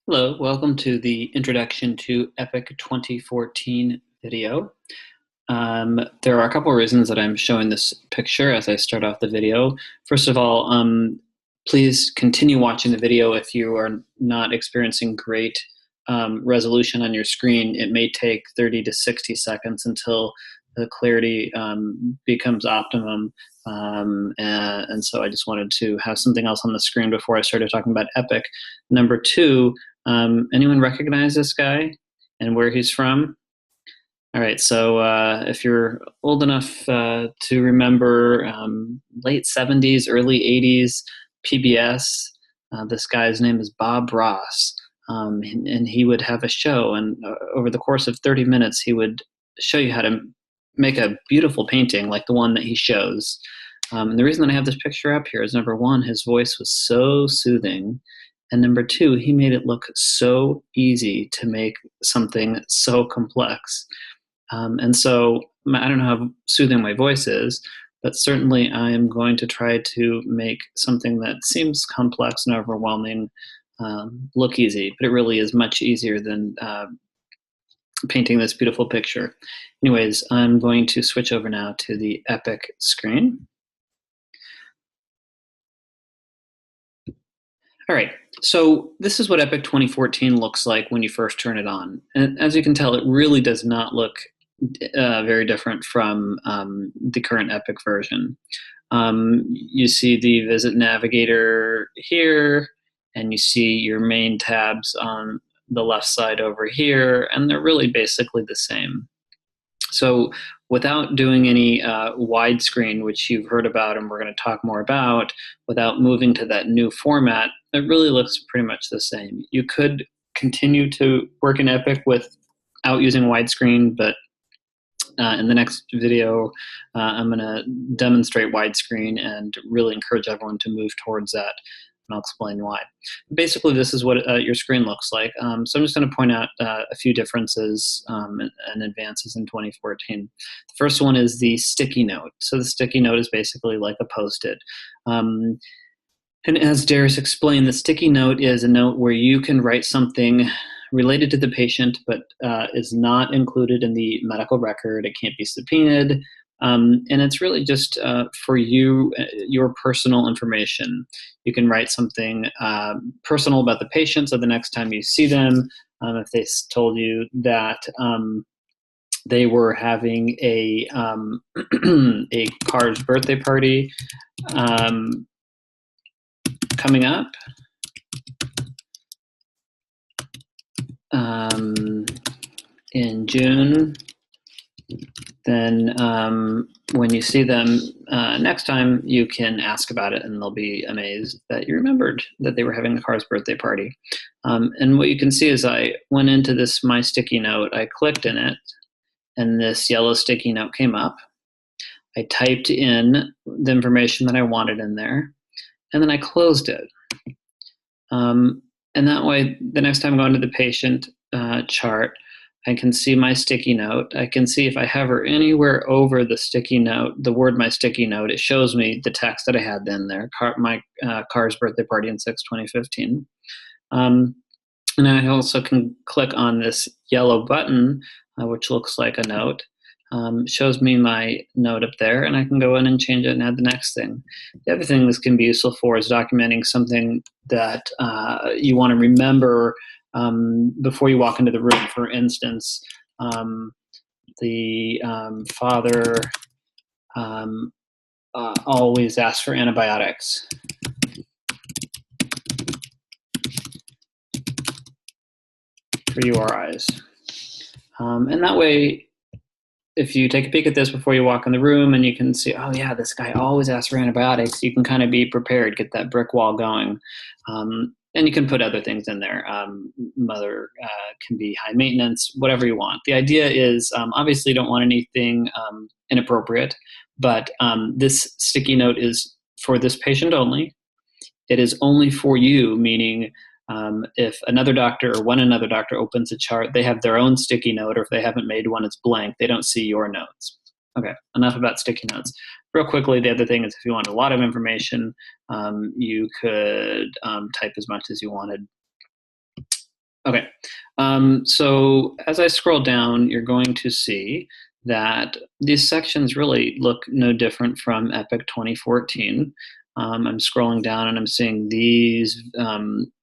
Hello, welcome to the Introduction to Epic 2014 video. There are a couple of reasons that I'm showing this picture as I start off the video. First of all, please continue watching the video if you are not experiencing great resolution on your screen. It may take 30 to 60 seconds until the clarity becomes optimum. And so I just wanted to have something else on the screen before I started talking about Epic. Number two, anyone recognize this guy and where he's from? All right, so if you're old enough to remember late 70s, early 80s PBS, this guy's name is Bob Ross, and he would have a show, and over the course of 30 minutes, he would show you how to make a beautiful painting like the one that he shows. And the reason that I have this picture up here is, number one, his voice was so soothing. And number two, he made it look so easy to make something so complex. And so I don't know how soothing my voice is, but certainly I am going to try to make something that seems complex and overwhelming look easy, but it really is much easier than painting this beautiful picture. Anyways, I'm going to switch over now to the Epic screen. All right, so this is what Epic 2014 looks like when you first turn it on. And as you can tell, it really does not look very different from the current Epic version. You see the Visit Navigator here, and you see your main tabs on the left side over here, and they're really basically the same. So without doing any widescreen, which you've heard about and we're going to talk more about, without moving to that new format, it really looks pretty much the same. You could continue to work in Epic without using widescreen, but in the next video, I'm going to demonstrate widescreen and really encourage everyone to move towards that, and I'll explain why. Basically, this is what your screen looks like. So I'm just going to point out a few differences and advances in 2014. The first one is the sticky note. So the sticky note is basically like a Post-it. And as Darius explained, the sticky note is a note where you can write something related to the patient, but is not included in the medical record. It can't be subpoenaed. And it's really just for you, your personal information. You can write something personal about the patient, so the next time you see them, if they told you that they were having a a Car's birthday party coming up, in June, then when you see them next time, you can ask about it, and they'll be amazed that you remembered that they were having a Car's birthday party. And what you can see is I went into this My Sticky Note, I clicked in it, and this yellow sticky note came up. I typed in the information that I wanted in there, and then I closed it. And that way, the next time I go into the patient chart, I can see my sticky note. I can see if I hover anywhere over the sticky note, the word My Sticky Note, it shows me the text that I had in there, my Car's birthday party in 6/2015. And I also can click on this yellow button, which looks like a note. Shows me my note up there, and I can go in and change it and add the next thing. The other thing this can be useful for is documenting something that you want to remember before you walk into the room. For instance, the father always asks for antibiotics. For URIs. And that way, if you take a peek at this before you walk in the room and you can see, oh yeah, this guy always asks for antibiotics, you can kind of be prepared, get that brick wall going. And you can put other things in there. Mother can be high maintenance, whatever you want. The idea is, obviously you don't want anything inappropriate, but this sticky note is for this patient only. It is only for you, meaning if another doctor or when another doctor opens a chart, they have their own sticky note, or if they haven't made one, it's blank. They don't see your notes. Okay, enough about sticky notes. Real quickly, the other thing is if you want a lot of information, you could type as much as you wanted. Okay. So as I scroll down, you're going to see that these sections really look no different from Epic 2014. I'm scrolling down and I'm seeing these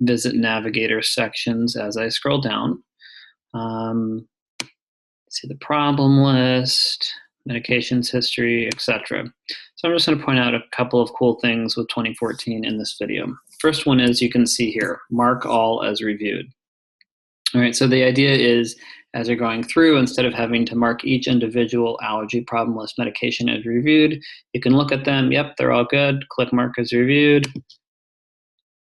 Visit Navigator sections as I scroll down. See the problem list, medications history, etc. So I'm just going to point out a couple of cool things with 2014 in this video. First one is you can see here, mark all as reviewed. All right, so the idea is as you're going through, instead of having to mark each individual allergy problem list medication as reviewed, you can look at them, yep, they're all good, click mark as reviewed,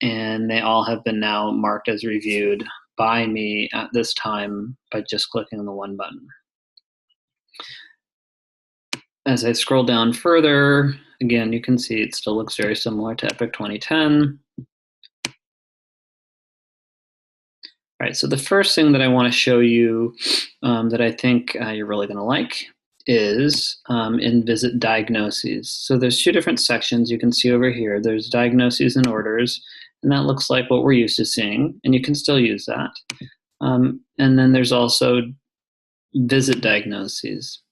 and they all have been now marked as reviewed by me at this time by just clicking on the one button. As I scroll down further, again, you can see it still looks very similar to Epic 2010. All right, so the first thing that I want to show you that I think you're really going to like is in Visit Diagnoses. So there's two different sections you can see over here. There's Diagnoses and Orders, and that looks like what we're used to seeing, and you can still use that. And then there's also Visit Diagnoses.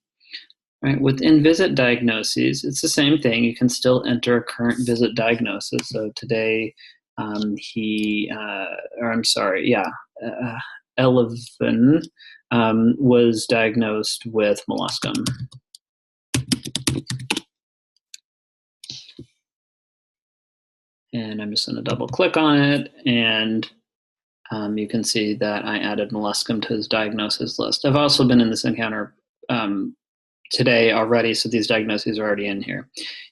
Right, within Visit Diagnoses, it's the same thing. You can still enter a current visit diagnosis. So today, Elevin was diagnosed with molluscum. And I'm just going to double click on it, and you can see that I added molluscum to his diagnosis list. I've also been in this encounter today already, so these diagnoses are already in here.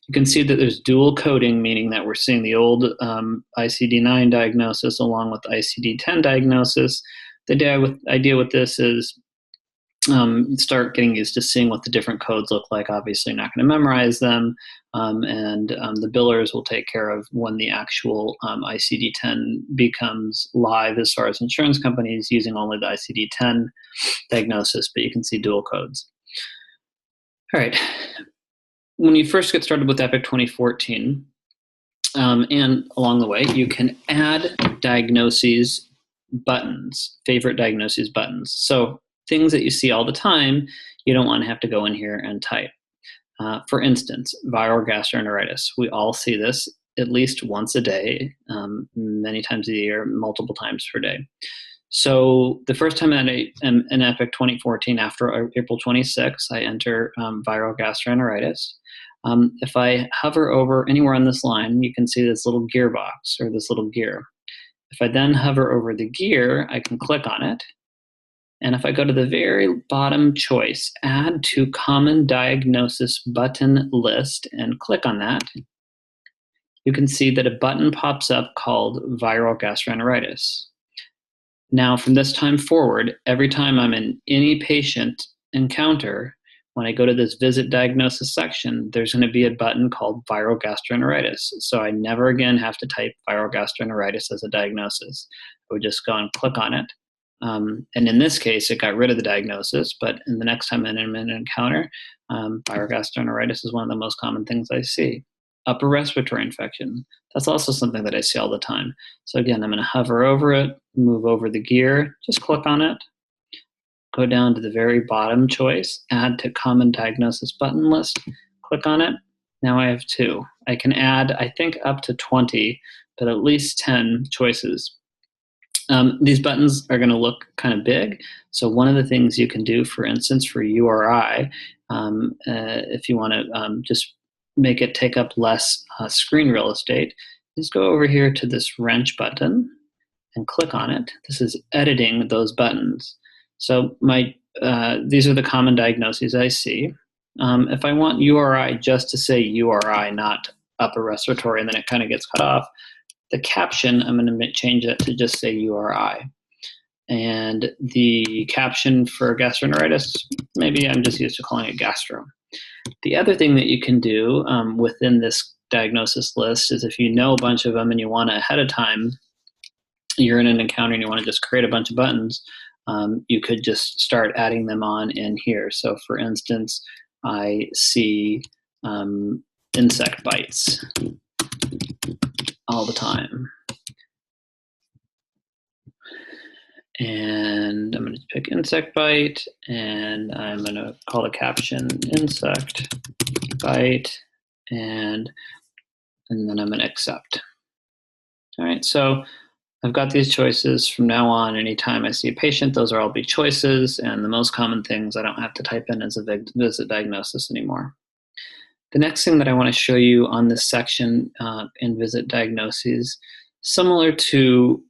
You can see that there's dual coding, meaning that we're seeing the old ICD-9 diagnosis along with ICD-10 diagnosis. The idea with this is start getting used to seeing what the different codes look like. Obviously, not going to memorize them, and the billers will take care of when the actual ICD-10 becomes live as far as insurance companies using only the ICD-10 diagnosis, but you can see dual codes. All right, when you first get started with Epic 2014, and along the way, you can add diagnoses buttons, favorite diagnoses buttons. So things that you see all the time, you don't want to have to go in here and type. For instance, viral gastroenteritis. We all see this at least once a day, many times a year, multiple times per day. So the first time in Epic 2014, after April 26, I enter viral gastroenteritis. If I hover over anywhere on this line, you can see this little gearbox or this little gear. If I then hover over the gear, I can click on it. And if I go to the very bottom choice, Add to Common Diagnosis Button List, and click on that, you can see that a button pops up called Viral Gastroenteritis. Now, from this time forward, every time I'm in any patient encounter, when I go to this Visit Diagnosis section, there's going to be a button called Viral Gastroenteritis. So I never again have to type viral gastroenteritis as a diagnosis. I would just go and click on it. And in this case, it got rid of the diagnosis, but in the next time I'm in an encounter, viral gastroenteritis is one of the most common things I see. Upper respiratory infection. That's also something that I see all the time. So again, I'm going to hover over it, move over the gear, just click on it, go down to the very bottom choice, Add to Common Diagnosis Button List, click on it. Now I have 2. I can add, I think, up to 20, but at least 10 choices. These buttons are going to look kind of big. So one of the things you can do, for instance, for URI, if you want to just make it take up less screen real estate, is go over here to this wrench button and click on it. This is editing those buttons. So these are the common diagnoses I see. If I want URI just to say URI, not upper respiratory, and then it kind of gets cut off, the caption, I'm going to change it to just say URI. And the caption for gastroenteritis, maybe I'm just used to calling it gastro. The other thing that you can do within this diagnosis list is if you know a bunch of them and you want to ahead of time, you're in an encounter and you want to just create a bunch of buttons, you could just start adding them on in here. So for instance, I see insect bites all the time. And I'm going to pick insect bite, and I'm going to call the caption insect bite, and then I'm going to accept. All right, so I've got these choices. From now on, anytime I see a patient, those are all be choices, and the most common things I don't have to type in as a visit diagnosis anymore. The next thing that I want to show you on this section in visit diagnoses, similar to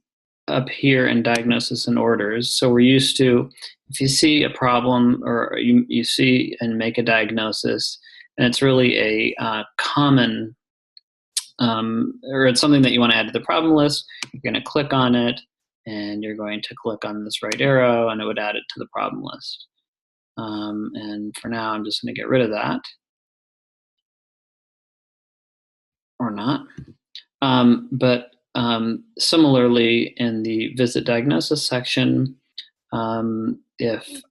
up here in diagnosis and orders. So we're used to, if you see a problem or you see and make a diagnosis, and it's really a common, or it's something that you want to add to the problem list, you're going to click on it, and you're going to click on this right arrow, and it would add it to the problem list. And for now, I'm just going to get rid of that. Or not. But similarly, in the visit diagnosis section, if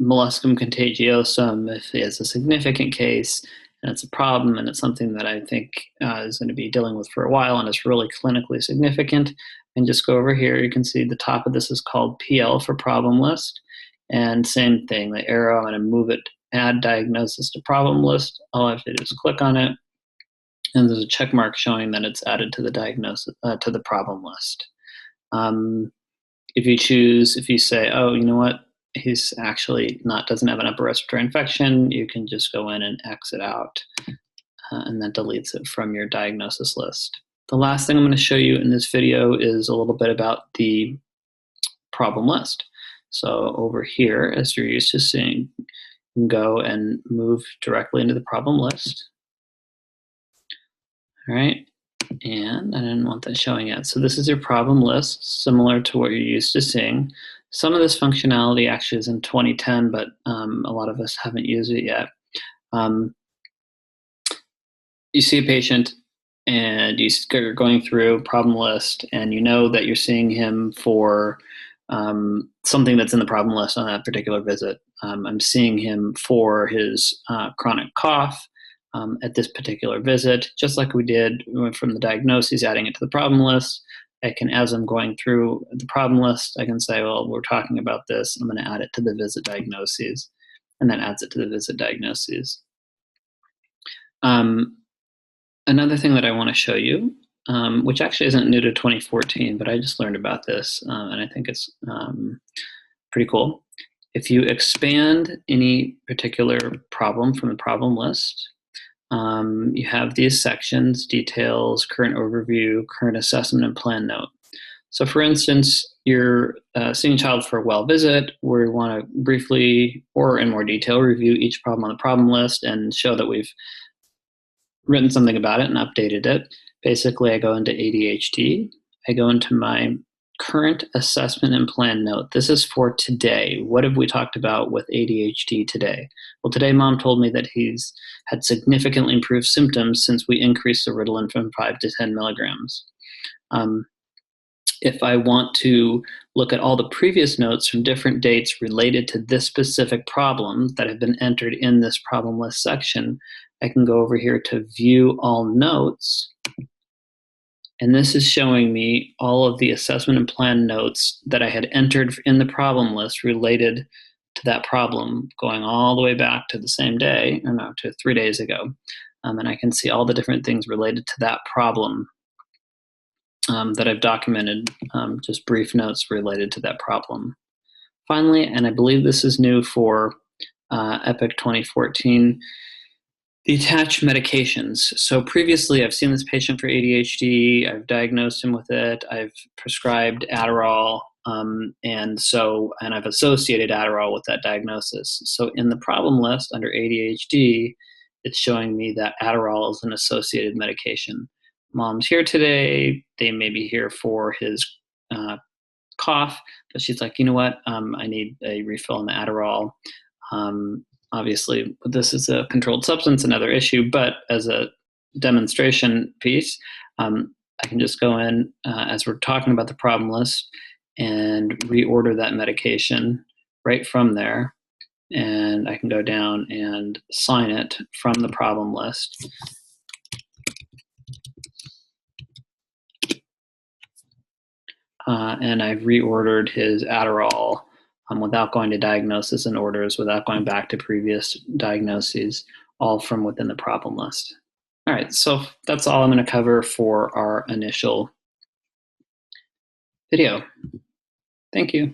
molluscum contagiosum, if it's a significant case and it's a problem and it's something that I think is going to be dealing with for a while and it's really clinically significant, and just go over here, you can see the top of this is called PL for problem list. And same thing, the arrow, I'm going to move it, add diagnosis to problem list. All I have to do is click on it, and there's a check mark showing that it's added to the diagnosis, to the problem list. If you say, oh, you know what, he's actually doesn't have an upper respiratory infection, you can just go in and exit out, and that deletes it from your diagnosis list. The last thing I'm going to show you in this video is a little bit about the problem list. So over here, as you're used to seeing, you can go and move directly into the problem list. All right, and I didn't want that showing yet. So this is your problem list, similar to what you're used to seeing. Some of this functionality actually is in 2010, but a lot of us haven't used it yet. You see a patient and you're going through problem list, and you know that you're seeing him for something that's in the problem list on that particular visit. I'm seeing him for his chronic cough, at this particular visit, just like we did from the diagnoses, adding it to the problem list. I can, as I'm going through the problem list, I can say, well, we're talking about this. I'm going to add it to the visit diagnoses, and then adds it to the visit diagnoses. Another thing that I want to show you, which actually isn't new to 2014, but I just learned about this, and I think it's pretty cool. If you expand any particular problem from the problem list, you have these sections: details, current overview, current assessment, and plan note. So for instance, you're seeing a child for a well visit, where you want to briefly or in more detail review each problem on the problem list and show that we've written something about it and updated it. Basically, I go into ADHD, I go into my current assessment and plan note. This is for today. What have we talked about with ADHD today? Well, today mom told me that he's had significantly improved symptoms since we increased the Ritalin from 5 to 10 milligrams. If I want to look at all the previous notes from different dates related to this specific problem that have been entered in this problem list section, I can go over here to view all notes. And this is showing me all of the assessment and plan notes that I had entered in the problem list related to that problem, going all the way back to the same day, or no, to 3 days ago. And I can see all the different things related to that problem that I've documented, just brief notes related to that problem. Finally, and I believe this is new for EPIC 2014, the attached medications. So previously, I've seen this patient for ADHD, I've diagnosed him with it, I've prescribed Adderall, and I've associated Adderall with that diagnosis. So in the problem list under ADHD, it's showing me that Adderall is an associated medication. Mom's here today, they may be here for his cough, but she's like, you know what, I need a refill on the Adderall. Obviously, this is a controlled substance, another issue, but as a demonstration piece, I can just go in as we're talking about the problem list and reorder that medication right from there. And I can go down and sign it from the problem list. and I've reordered his Adderall without going to diagnosis and orders, without going back to previous diagnoses, all from within the problem list. All right, so that's all I'm going to cover for our initial video. Thank you.